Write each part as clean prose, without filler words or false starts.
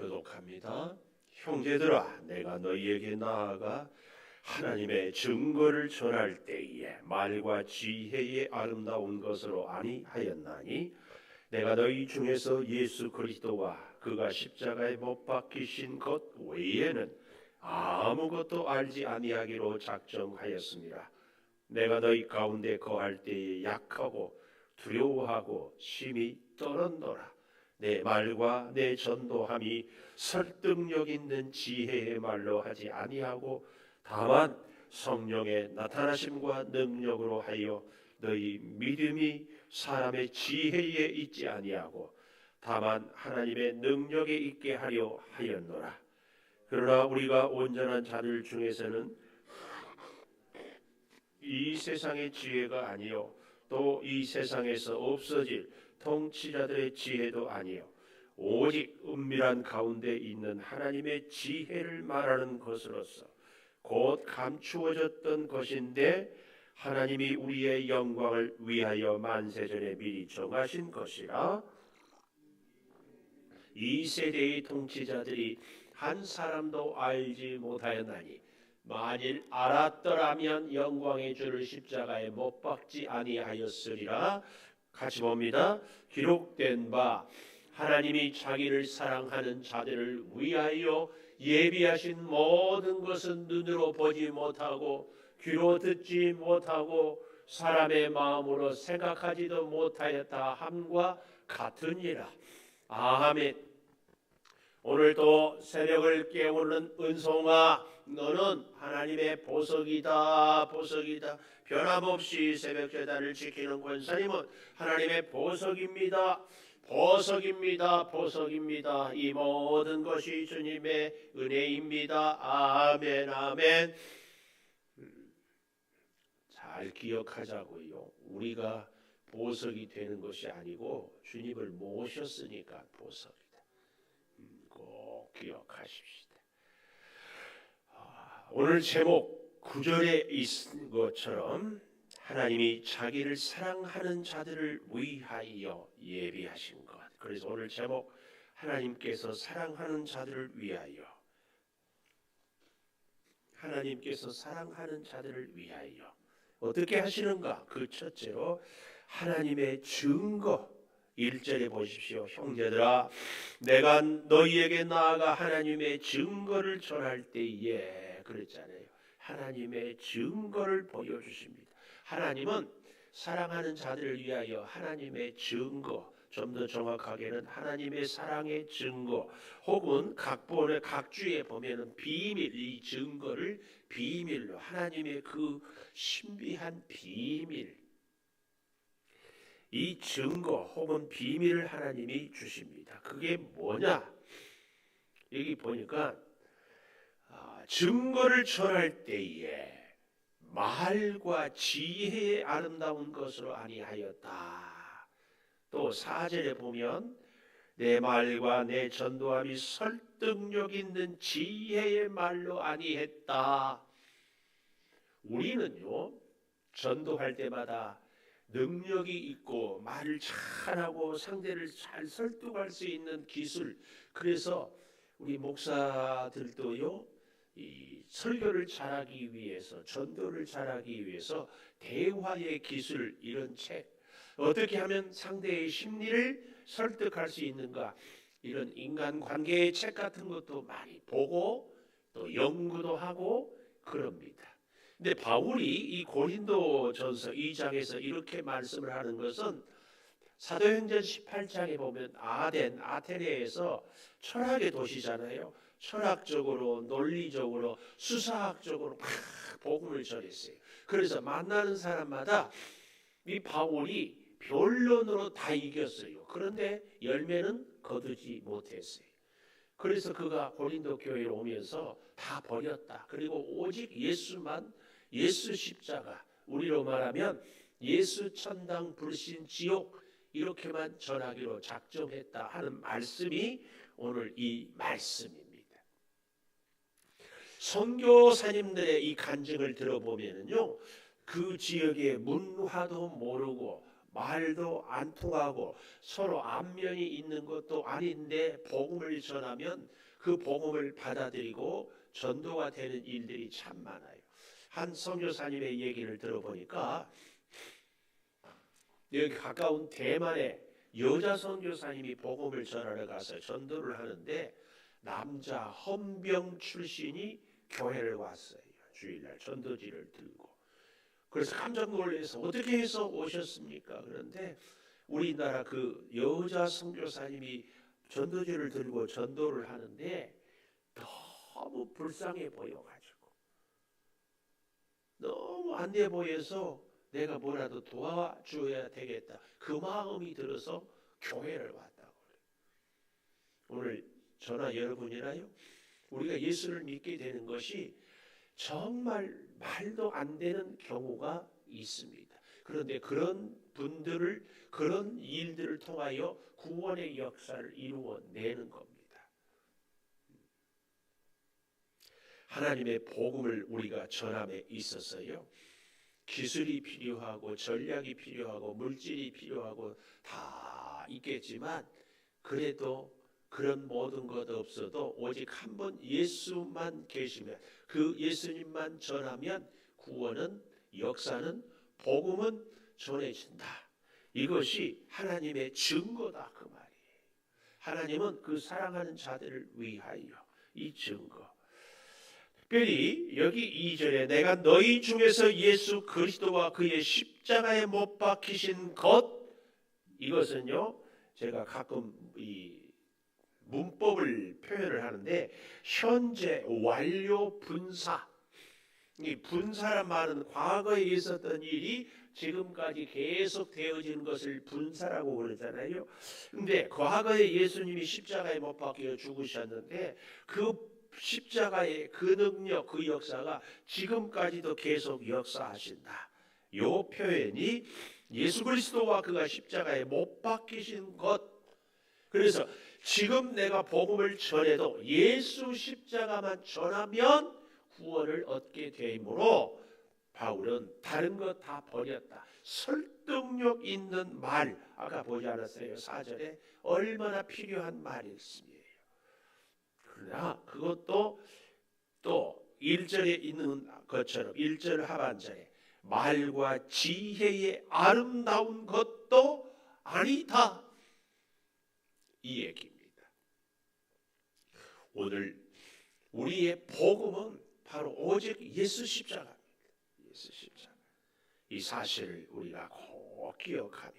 교독합니다. 형제들아, 내가 너희에게 나아가 하나님의 증거를 전할 때에 말과 지혜의 아름다운 것으로 아니하였나니 내가 너희 중에서 예수 그리스도와 그가 십자가에 못 박히신 것 외에는 아무것도 알지 아니하기로 작정하였습니다. 내가 너희 가운데 거할 때에 약하고 두려워하고 심히 떨었노라. 내 말과 내 전도함이 설득력 있는 지혜의 말로 하지 아니하고 다만 성령의 나타나심과 능력으로 하여 너희 믿음이 사람의 지혜에 있지 아니하고 다만 하나님의 능력에 있게 하려 하였노라. 그러나 우리가 온전한 자들 중에서는 이 세상의 지혜가 아니요 또 이 세상에서 없어질 통치자들의 지혜도 아니요 오직 은밀한 가운데 있는 하나님의 지혜를 말하는 것으로서 곧 감추어졌던 것인데 하나님이 우리의 영광을 위하여 만세전에 미리 정하신 것이라. 이 세대의 통치자들이 한 사람도 알지 못하였나니 만일 알았더라면 영광의 주를 십자가에 못 박지 아니하였으리라. 같이 봅니다. 기록된 바 하나님이 자기를 사랑하는 자들을 위하여 예비하신 모든 것은 눈으로 보지 못하고 귀로 듣지 못하고 사람의 마음으로 생각하지도 못하였다 함과 같으니라. 아멘. 오늘도 새벽을 깨우는 은송아, 너는 하나님의 보석이다. 보석이다. 변함없이 새벽 제단을 지키는 권사님은 하나님의 보석입니다. 보석입니다. 보석입니다. 이 모든 것이 주님의 은혜입니다. 아멘. 아멘. 잘 기억하자고요. 우리가 보석이 되는 것이 아니고 주님을 모셨으니까 보석이다. 꼭 기억하십시다. 오늘 제목 9절에 있는 것처럼 하나님이 자기를 사랑하는 자들을 위하여 예비하신 것. 그래서 오늘 제목 하나님께서 사랑하는 자들을 위하여, 하나님께서 사랑하는 자들을 위하여 어떻게 하시는가? 그 첫째로 하나님의 증거. 1절에 보십시오. 형제들아, 내가 너희에게 나아가 하나님의 증거를 전할 때에, 그랬잖아요. 하나님의 증거를 보여주십니다. 하나님은 사랑하는 자들을 위하여 하나님의 증거, 좀 더 정확하게는 하나님의 사랑의 증거, 혹은 각본의 각주에 보면은 비밀, 이 증거를 비밀로, 하나님의 그 신비한 비밀, 이 증거 혹은 비밀을 하나님이 주십니다. 그게 뭐냐? 여기 보니까 증거를 전할 때에 말과 지혜의 아름다운 것으로 아니하였다. 또 4절에 보면 내 말과 내 전도함이 설득력 있는 지혜의 말로 아니했다. 우리는요, 전도할 때마다 능력이 있고 말을 잘하고 상대를 잘 설득할 수 있는 기술, 그래서 우리 목사들도요, 이 설교를 잘하기 위해서, 전도를 잘하기 위해서 대화의 기술, 이런 책, 어떻게 하면 상대의 심리를 설득할 수 있는가, 이런 인간관계의 책 같은 것도 많이 보고 또 연구도 하고 그럽니다. 근데 바울이 이 고린도전서 2장에서 이렇게 말씀을 하는 것은 사도행전 18장에 보면 아테네에서 철학의 도시잖아요. 철학적으로, 논리적으로, 수사학적으로 막 복음을 전했어요. 그래서 만나는 사람마다 이 바울이 변론으로 다 이겼어요. 그런데 열매는 거두지 못했어요. 그래서 그가 고린도 교회에 오면서 다 버렸다. 그리고 오직 예수만, 예수 십자가, 우리로 말하면 예수 천당 불신 지옥, 이렇게만 전하기로 작정했다 하는 말씀이 오늘 이 말씀입니다. 선교사님들의 이 간증을 들어보면요, 그 지역의 문화도 모르고 말도 안 통하고 서로 안면이 있는 것도 아닌데 복음을 전하면 그 복음을 받아들이고 전도가 되는 일들이 참 많아요. 한 선교사님의 얘기를 들어보니까 여기 가까운 대만에 여자 선교사님이 복음을 전하러 가서 전도를 하는데 남자 헌병 출신이 교회를 왔어요. 주일날 전도지를 들고. 그래서 깜짝 놀라서 어떻게 해서 오셨습니까? 그런데 우리나라 그 여자 선교사님이 전도지를 들고 전도를 하는데 너무 불쌍해 보여가지고 너무 안 돼 보여서 내가 뭐라도 도와줘야 되겠다. 그 마음이 들어서 교회를 왔다고 그래요. 오늘 저나 여러분이나요? 우리가 예수를 믿게 되는 것이 정말 말도 안 되는 경우가 있습니다. 그런데 그런 분들을 그런 일들을 통하여 구원의 역사를 이루어내는 겁니다. 하나님의 복음을 우리가 전함에 있어서요. 기술이 필요하고 전략이 필요하고 물질이 필요하고 다 있겠지만 그래도 그런 모든 것 없어도 오직 한 번 예수만 계시면 그 예수님만 전하면 구원은 역사는 복음은 전해진다. 이것이 하나님의 증거다 그 말이에요. 하나님은 그 사랑하는 자들을 위하여 이 증거. 특별히 여기 2절에 내가 너희 중에서 예수 그리스도와 그의 십자가에 못 박히신 것 이것은요 제가 가끔 이 문법을 표현을 하는데 현재 완료 분사 이 분사란 말은 과거에 있었던 일이 지금까지 계속 되어지는 것을 분사라고 그러잖아요. 근데 과거에 예수님이 십자가에 못 박혀 죽으셨는데 그 십자가의 그 능력 그 역사가 지금까지도 계속 역사하신다. 이 표현이 예수 그리스도와 그가 십자가에 못 박히신 것. 그래서 지금 내가 복음을 전해도 예수 십자가만 전하면 구원을 얻게 되므로 바울은 다른 것 다 버렸다. 설득력 있는 말 아까 보지 않았어요? 4절에 얼마나 필요한 말일씀이에요. 그러나 그것도 또 1절에 있는 것처럼 1절 하반절에 말과 지혜의 아름다운 것도 아니다. 이 얘기입니다. 오늘 우리의 복음은 바로 오직 예수 십자가입니다. 예수 십자가. 이 사실을 우리가 꼭 기억하며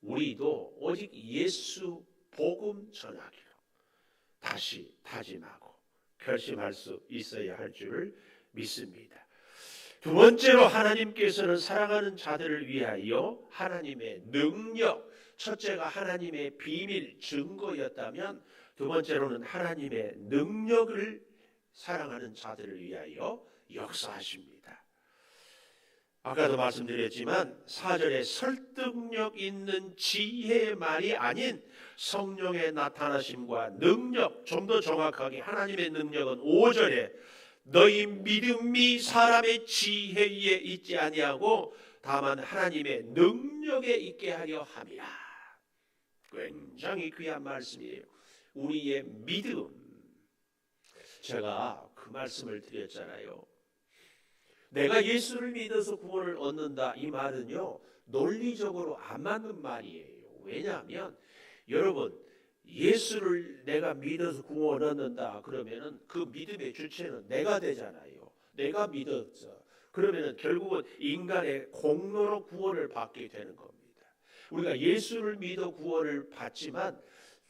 우리도 오직 예수 복음 전하기로 다시 다짐하고 결심할 수 있어야 할 줄을 믿습니다. 두 번째로 하나님께서는 사랑하는 자들을 위하여 하나님의 능력, 첫째가 하나님의 비밀 증거였다면 두 번째로는 하나님의 능력을 사랑하는 자들을 위하여 역사하십니다. 아까도 말씀드렸지만 4절에 설득력 있는 지혜의 말이 아닌 성령의 나타나심과 능력, 좀 더 정확하게 하나님의 능력은 5절에 너희 믿음이 사람의 지혜에 있지 아니하고 다만 하나님의 능력에 있게 하려 함이라. 굉장히 귀한 말씀이에요. 우리의 믿음. 제가 그 말씀을 드렸잖아요. 내가 예수를 믿어서 구원을 얻는다. 이 말은요. 논리적으로 안 맞는 말이에요. 왜냐하면 여러분 예수를 내가 믿어서 구원을 얻는다. 그러면은 그 믿음의 주체는 내가 되잖아요. 내가 믿었어. 그러면은 결국은 인간의 공로로 구원을 받게 되는 겁니다. 우리가 예수를 믿어 구원을 받지만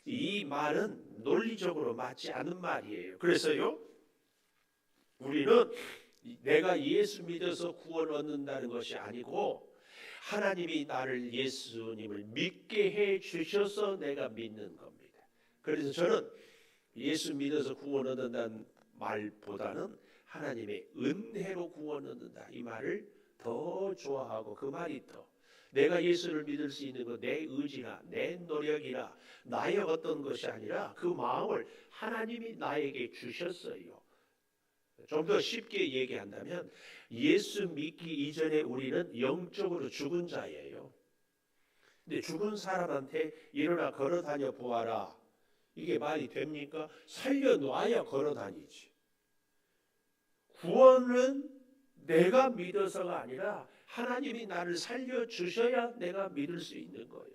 이 말은 논리적으로 맞지 않는 말이에요. 그래서요. 우리는 내가 예수 믿어서 구원 얻는다는 것이 아니고 하나님이 나를 예수님을 믿게 해 주셔서 내가 믿는 겁니다. 그래서 저는 예수 믿어서 구원 얻는다는 말보다는 하나님의 은혜로 구원 얻는다 이 말을 더 좋아하고 그 말이 더 내가 예수를 믿을 수 있는 것 내 의지나 내 노력이나 나의 어떤 것이 아니라 그 마음을 하나님이 나에게 주셨어요. 좀 더 쉽게 얘기한다면 예수 믿기 이전에 우리는 영적으로 죽은 자예요. 근데 죽은 사람한테 일어나 걸어 다녀 보아라. 이게 말이 됩니까? 살려놔야 걸어 다니지. 구원은 내가 믿어서가 아니라 하나님이 나를 살려주셔야 내가 믿을 수 있는 거예요.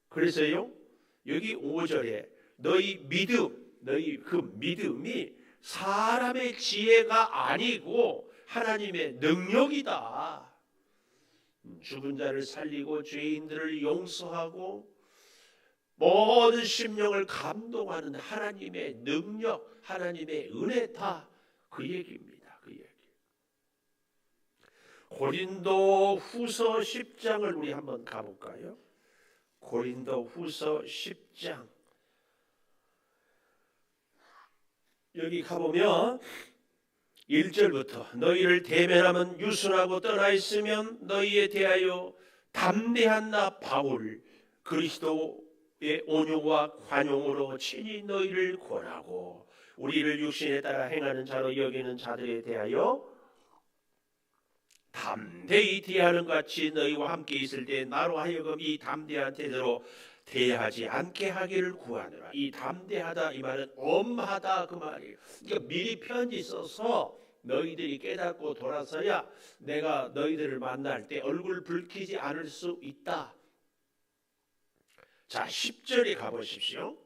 그래서요, 여기 5절에 너희 그 믿음이 사람의 지혜가 아니고 하나님의 능력이다. 죽은 자를 살리고 죄인들을 용서하고 모든 심령을 감동하는 하나님의 능력, 하나님의 은혜다. 그 얘기입니다. 그 얘기. 고린도 후서 10장을 우리 한번 가볼까요? 고린도 후서 10장. 여기 가보면 1절부터 너희를 대면하면 유순하고 떠나 있으면 너희에 대하여 담대한 나 바울 그리스도의 온유와 관용으로 친히 너희를 권하고 우리를 육신에 따라 행하는 자로 여기는 자들에 대하여 담대히 대하는 같이 너희와 함께 있을 때 나로 하여금 이 담대한 태도로 대하지 않게 하기를 구하노라. 이 담대하다 이 말은 엄하다 그 말이에요. 그러니까 미리 편지 써서 너희들이 깨닫고 돌아서야 내가 너희들을 만날 때 얼굴 붉히지 않을 수 있다. 자, 10절에 가보십시오.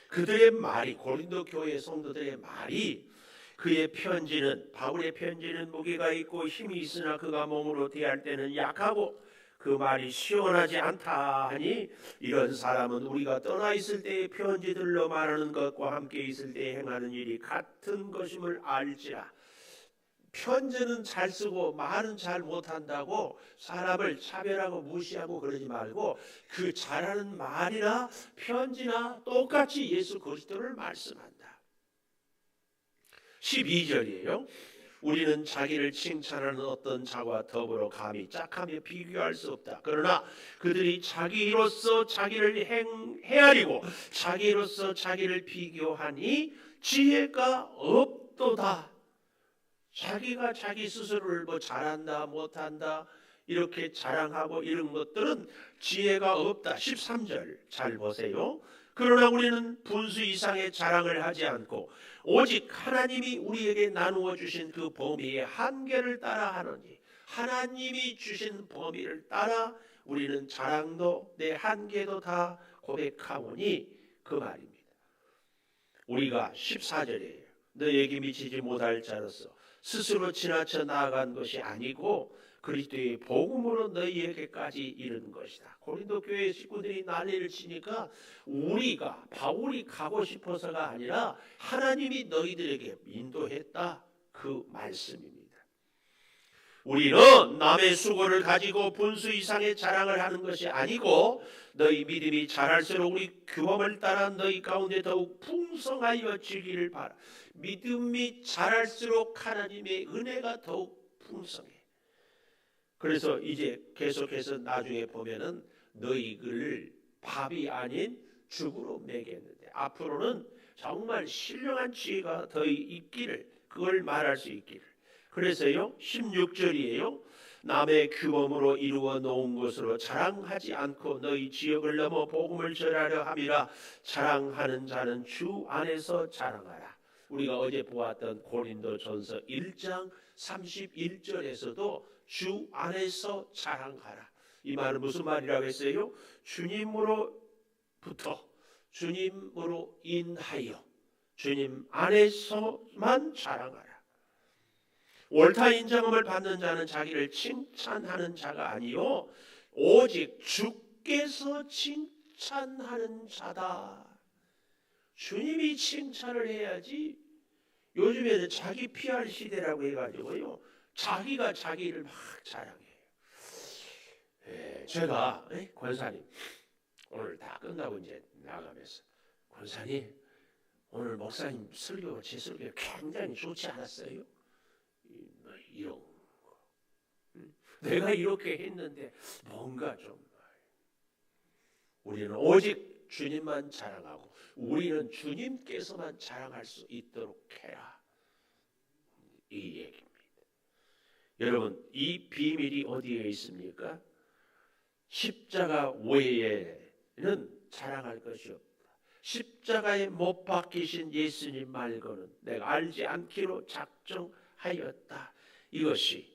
그들의 말이, 고린도 교회 성도들의 말이, 그의 편지는, 바울의 편지는 무게가 있고 힘이 있으나 그가 몸으로 대할 때는 약하고 그 말이 시원하지 않다 하니 이런 사람은 우리가 떠나 있을 때의 편지들로 말하는 것과 함께 있을 때 행하는 일이 같은 것임을 알지라. 편지는 잘 쓰고 말은 잘 못한다고 사람을 차별하고 무시하고 그러지 말고 그 잘하는 말이나 편지나 똑같이 예수 그리스도를 말씀한다. 12절이에요. 우리는 자기를 칭찬하는 어떤 자와 더불어 감히 짝하며 비교할 수 없다. 그러나 그들이 자기로서 자기를 헤아리고 자기로서 자기를 비교하니 지혜가 없도다. 자기가 자기 스스로를 뭐 잘한다 못한다 이렇게 자랑하고 이런 것들은 지혜가 없다. 13절 잘 보세요. 그러나 우리는 분수 이상의 자랑을 하지 않고 오직 하나님이 우리에게 나누어 주신 그 범위의 한계를 따라 하노니 하나님이 주신 범위를 따라 우리는 자랑도 내 한계도 다 고백하오니 그 말입니다. 우리가 14절이에요. 너에게 미치지 못할 자로서 스스로 지나쳐 나아간 것이 아니고 그리스도의 복음으로 너희에게까지 이른 것이다. 고린도 교회 식구들이 난리를 치니까 우리가 바울이 가고 싶어서가 아니라 하나님이 너희들에게 인도했다. 그 말씀입니다. 우리는 남의 수고를 가지고 분수 이상의 자랑을 하는 것이 아니고 너희 믿음이 자랄수록 우리 규범을 따라 너희 가운데 더욱 풍성하여 지기를 바라. 믿음이 자랄수록 하나님의 은혜가 더욱 풍성해. 그래서 이제 계속해서 나중에 보면은 너희를 밥이 아닌 죽으로 먹였는데 앞으로는 정말 신령한 지혜가 더 있기를 그걸 말할 수 있기를. 그래서요 16절이에요. 남의 규범으로 이루어 놓은 것으로 자랑하지 않고 너희 지역을 넘어 복음을 전하려 함이라. 자랑하는 자는 주 안에서 자랑하라. 우리가 어제 보았던 고린도전서 1장 31절에서도 주 안에서 자랑하라. 이 말은 무슨 말이라고 했어요? 주님으로부터 주님으로 인하여 주님 안에서만 자랑하라. 옳다 인정함을 받는 자는 자기를 칭찬하는 자가 아니요 오직 주께서 칭찬하는 자다. 주님이 칭찬을 해야지. 요즘에는 자기 PR 시대라고 해가지고요 자기가 자기를 막 자랑해요. 제가 권사님 오늘 다 끝나고 이제 나가면서 권사님 오늘 목사님 설교 제 설교 굉장히 좋지 않았어요? 이런 거. 내가 이렇게 했는데 뭔가 좀 우리는 오직 주님만 자랑하고 우리는 주님께서만 자랑할 수 있도록 해라. 이 얘기입니다. 여러분 이 비밀이 어디에 있습니까? 십자가 외에는 자랑할 것이 없다. 십자가에 못 박히신 예수님 말고는 내가 알지 않기로 작정하였다. 이것이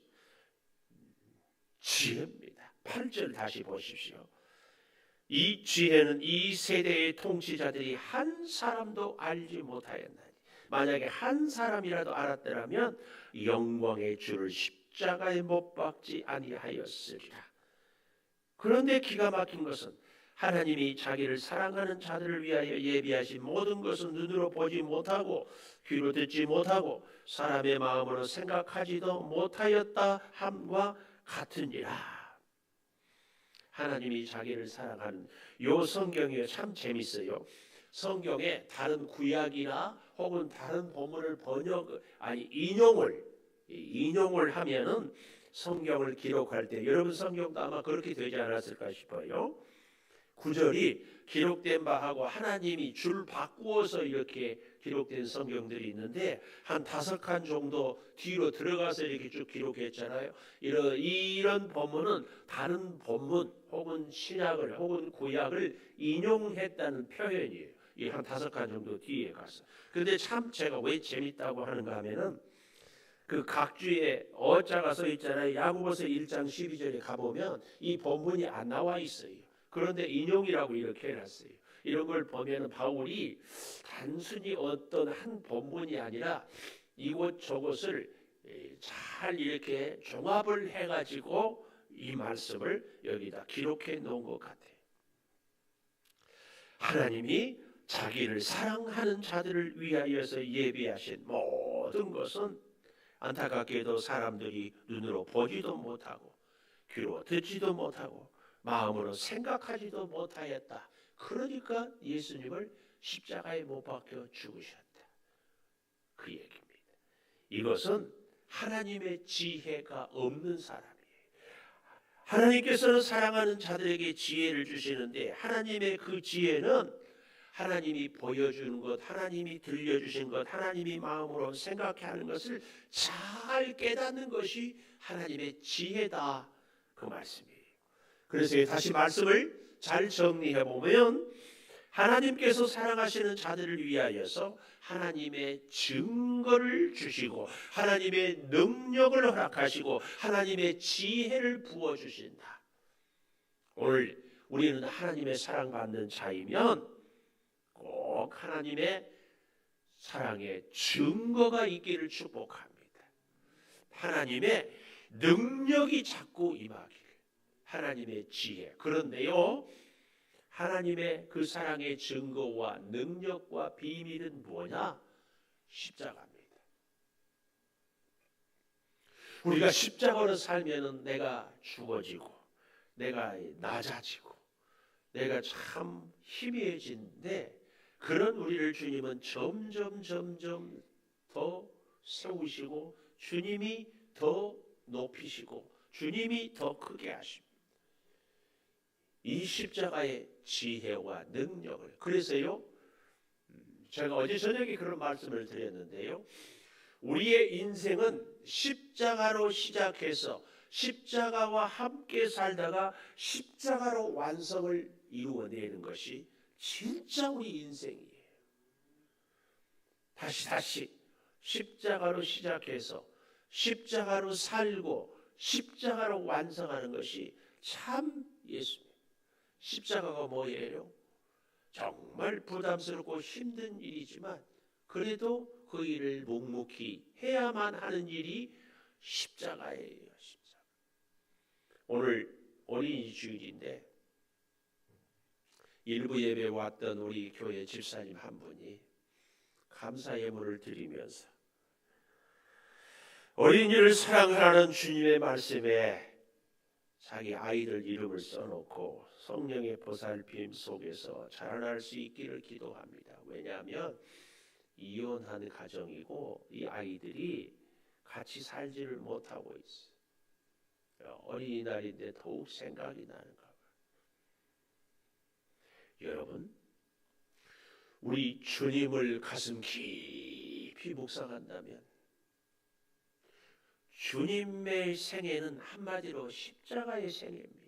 지혜입니다. 8절 다시 보십시오. 이 지혜는 이 세대의 통치자들이 한 사람도 알지 못하였나니 만약에 한 사람이라도 알았더라면 영광의 주를 십자가에 못 박지 아니하였으리라. 그런데 기가 막힌 것은 하나님이 자기를 사랑하는 자들을 위하여 예비하신 모든 것은 눈으로 보지 못하고 귀로 듣지 못하고 사람의 마음으로 생각하지도 못하였다 함과 같으니라. 하나님이 자기를 사랑하는 요 성경이 참 재밌어요. 성경에 다른 구약이나 혹은 다른 본문을 인용을 하면은 성경을 기록할 때 여러분 성경도 아마 그렇게 되지 않았을까 싶어요. 구절이 기록된 바하고 하나님이 줄 바꾸어서 이렇게 기록된 성경들이 있는데 한 5칸 정도 뒤로 들어가서 이렇게 쭉 기록했잖아요. 이런 본문은 다른 본문 혹은 신약을 혹은 구약을 인용했다는 표현이에요. 이 한 5칸 정도 뒤에 가서. 근데 참 제가 왜 재밌다고 하는가 하면은 그 각주에 어자가 써 있잖아요. 야고보서 1장 12절에 가보면 이 본문이 안 나와 있어요. 그런데 인용이라고 이렇게 해놨어요. 이런 걸 보면 바울이 단순히 어떤 한 본문이 아니라 이곳 저곳을 잘 이렇게 종합을 해가지고 이 말씀을 여기다 기록해 놓은 것 같아요. 하나님이 자기를 사랑하는 자들을 위하여서 예비하신 모든 것은 안타깝게도 사람들이 눈으로 보지도 못하고 귀로 듣지도 못하고 마음으로 생각하지도 못하였다. 그러니까 예수님을 십자가에 못 박혀 죽으셨다. 그 얘기입니다. 이것은 하나님의 지혜가 없는 사람이에요. 하나님께서는 사랑하는 자들에게 지혜를 주시는데 하나님의 그 지혜는 하나님이 보여주는 것, 하나님이 들려주신 것, 하나님이 마음으로 생각해 하는 것을 잘 깨닫는 것이 하나님의 지혜다. 그 말씀이에요. 그래서 다시 말씀을 잘 정리해 보면 하나님께서 사랑하시는 자들을 위하여서 하나님의 증거를 주시고 하나님의 능력을 허락하시고 하나님의 지혜를 부어주신다. 오늘 우리는 하나님의 사랑받는 자이면 꼭 하나님의 사랑의 증거가 있기를 축복합니다. 하나님의 능력이 자꾸 임하기를. 하나님의 지혜. 그런데요, 하나님의 그 사랑의 증거와 능력과 비밀은 뭐냐? 십자가입니다. 우리가 십자가로 살면은 내가 죽어지고 내가 낮아지고 내가 참 희미해진데 그런 우리를 주님은 점점 더 세우시고 주님이 더 높이시고 주님이 더 크게 하십니다. 이 십자가의 지혜와 능력을. 그래서요, 제가 어제 저녁에 그런 말씀을 드렸는데요, 우리의 인생은 십자가로 시작해서 십자가와 함께 살다가 십자가로 완성을 이루어내는 것이 진짜 우리 인생이에요. 다시 십자가로 시작해서 십자가로 살고 십자가로 완성하는 것이 참 예수입니다. 십자가가 뭐예요? 정말 부담스럽고 힘든 일이지만 그래도 그 일을 묵묵히 해야만 하는 일이 십자가예요. 십자가. 오늘 어린이 주일인데 일부 예배에 왔던 우리 교회 집사님 한 분이 감사 예물을 드리면서 어린이를 사랑하라는 주님의 말씀에 자기 아이들 이름을 써놓고 성령의 보살핌 속에서 자라날 수 있기를 기도합니다. 왜냐하면 이혼한 가정이고 이 아이들이 같이 살지를 못하고 있어요. 어린이날인데 더욱 생각이 나는가 봐요. 여러분, 우리 주님을 가슴 깊이 묵상한다면 주님의 생애는 한마디로 십자가의 생애입니다.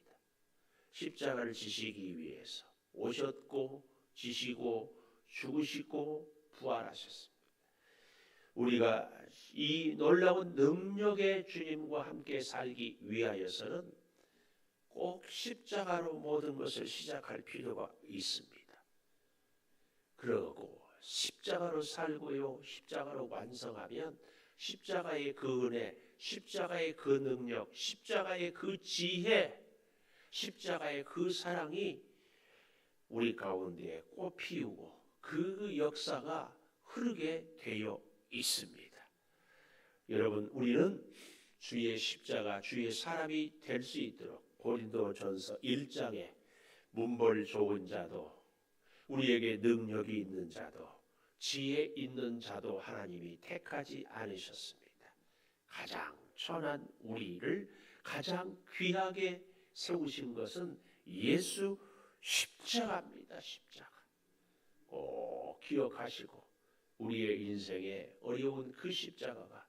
십자가를 지시기 위해서 오셨고 지시고 죽으시고 부활하셨습니다. 우리가 이 놀라운 능력의 주님과 함께 살기 위하여서는 꼭 십자가로 모든 것을 시작할 필요가 있습니다. 그러고 십자가로 살고요, 십자가로 완성하면 십자가의 그 은혜, 십자가의 그 능력, 십자가의 그 지혜, 십자가의 그 사랑이 우리 가운데 꽃피우고 그 역사가 흐르게 되어 있습니다. 여러분, 우리는 주의 십자가, 주의 사람이 될 수 있도록 고린도전서 1장에 문벌 좋은 자도 우리에게 능력이 있는 자도 지혜 있는 자도 하나님이 택하지 않으셨습니다. 가장 천한 우리를 가장 귀하게 세우신 것은 예수 십자가입니다. 십자가. 꼭 기억하시고 우리의 인생에 어려운 그 십자가가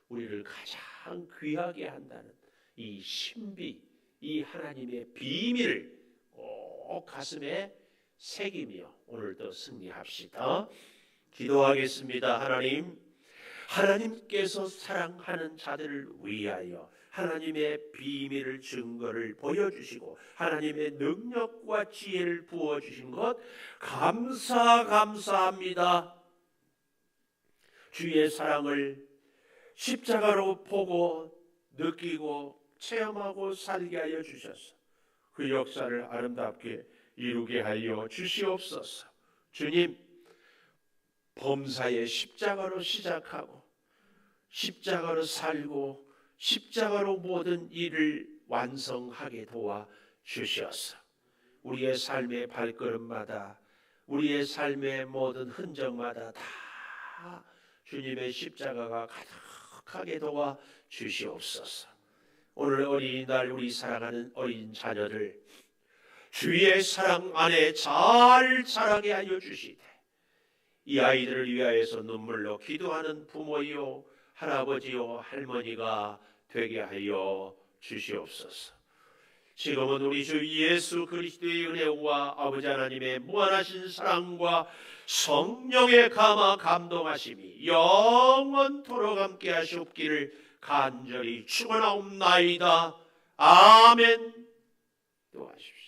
우리를 가장 귀하게 한다는 이 신비, 이 하나님의 비밀을 꼭 가슴에 새기며 오늘도 승리합시다. 기도하겠습니다. 하나님께서 사랑하는 자들을 위하여 하나님의 비밀을 증거를 보여주시고 하나님의 능력과 지혜를 부어주신 것 감사합니다. 주의 사랑을 십자가로 보고 느끼고 체험하고 살게 하여 주셔서 그 역사를 아름답게 이루게 하여 주시옵소서. 주님, 범사의 십자가로 시작하고 십자가로 살고 십자가로 모든 일을 완성하게 도와 주셔서 우리의 삶의 발걸음마다 우리의 삶의 모든 흔적마다 다 주님의 십자가가 가득하게 도와 주시옵소서. 오늘 어린이날 우리 사랑하는 어린 자녀들 주의 사랑 안에 잘 자라게 하여 주시되 이 아이들을 위하여서 눈물로 기도하는 부모요 할아버지요 할머니가 되게 하여 주시옵소서. 지금은 우리 주 예수 그리스도의 은혜와 아버지 하나님의 무한하신 사랑과 성령의 감화 감동하심이 영원토록 함께 하시옵기를 간절히 축원하옵나이다. 아멘. 기도하십시오.